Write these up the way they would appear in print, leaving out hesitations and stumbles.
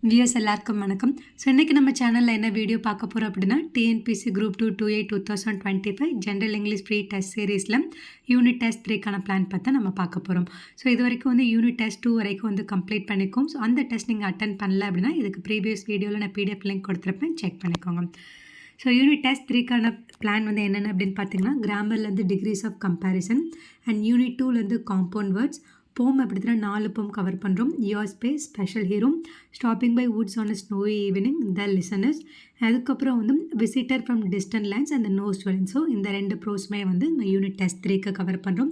Views எல்லாருக்கும் வணக்கம். So இன்றைக்கி நம்ம சேனலில் என்ன வீடியோ பார்க்க போகிறோம் அப்படின்னா, TNPSC group 2 2A 2025 general English pre test சீரீஸில் யூனிட் டெஸ்ட் 3க்கான பிளான் பார்த்தா நம்ம பார்க்க போகிறோம். ஸோ இது வரைக்கும் வந்து யூனிட் டெஸ்ட் 2 வரைக்கும் வந்து கம்ப்ளீட் பண்ணிக்கோம். ஸோ அந்த டெஸ்ட் நீங்கள் அட்டன் பண்ணல அப்படின்னா இதுக்கு ப்ரீவியஸ் வீடியோவில் நான் பிடிஎஃப் லிங்க் கொடுத்துருப்பேன், செக் பண்ணிக்கோங்க. ஸோ யூனிட் டெஸ்ட் 3க்கான பிளான் வந்து என்னென்ன அப்படின்னு பார்த்தீங்கன்னா, கிராமர்லேருந்து degrees of comparison and unit 2லேருந்து காம்பவுண்ட் வேர்ட்ஸ், போம் அப்படின்னா 4 போம் கவர் பண்ணுறோம். Your space, special hero, stopping by woods on a snowy evening, the listeners, அதுக்கப்புறம் வந்து visitor from distant lands and no student. So இந்த 2 ப்ரோஸுமே வந்து இந்த unit test 3க்கு cover பண்ணுறோம்.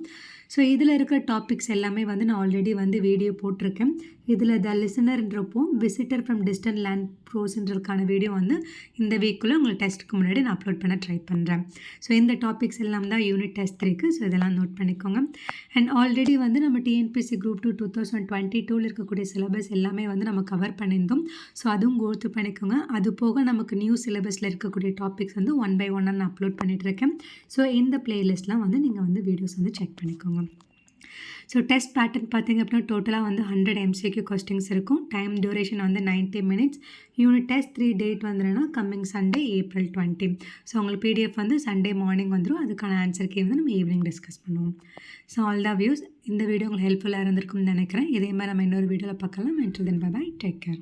So இதில் இருக்கிற டாபிக்ஸ் எல்லாமே வந்து நான் ஆல்ரெடி வந்து வீடியோ போட்டிருக்கேன். இதில் த லிசனர்ன்றப்போ விசிட்டர் ஃப்ரம் டிஸ்டன்ட் லேண்ட் ப்ரோஸ்ன்றதுக்கான வீடியோ வந்து இந்த வீக்குள்ளே உங்களுக்கு டெஸ்ட்டுக்கு முன்னாடி நான் அப்லோட் பண்ண ட்ரை பண்ணுறேன். ஸோ இந்த டாபிக்ஸ் எல்லாம் தான் யூனிட் டெஸ்ட் 3க்கு. ஸோ இதெல்லாம் நோட் பண்ணிக்கோங்க. அண்ட் ஆல்ரெடி வந்து நம்ம டிஎன்பிஎஸ்சி குரூப் 2 2022 இருக்கக்கூடிய சிலபஸ் எல்லாமே வந்து நம்ம கவர் பண்ணியிருந்தோம். ஸோ அதுவும் கோர்த்து பண்ணிக்கோங்க. அது போக நமக்கு நியூ சிலபஸில் இருக்கக்கூடிய டாபிக்ஸ் வந்து 1 by 1 நான் அப்லோட் பண்ணிகிட்ருக்கேன். ஸோ இந்த பிளேலிஸ்ட்லாம் வந்து நீங்கள் வந்து வீடியோஸ் வந்து செக் பண்ணிக்கோங்க. ஸோ டெஸ்ட் பேட்டர்ன் பார்த்திங்க அப்படின்னா டோட்டலாக வந்து 100 MCQ கொஸ்டின்ஸ் இருக்கும். டைம் டியூரேஷன் வந்து 90 minutes. யூனிட் டெஸ்ட் 3 டேட் வந்துடுன்னா கம்மிங் சண்டே April 20. ஸோ உங்களுக்கு பிடிஎஃப் வந்து சண்டே மார்னிங் வந்துடும். அதுக்கான ஆன்சர் கீ வந்து நம்ம ஈவினிங் டிஸ்கஸ் பண்ணுவோம். ஸோ ஆல் த வியூஸ், இந்த வீடியோ உங்களுக்கு ஹெல்ப்ஃபுல்லாக இருந்திருக்கும்னு நினைக்கிறேன். இதே மாதிரி நம்ம இன்னொரு வீடியோவில் பார்க்கலாம். until then bye bye, take care.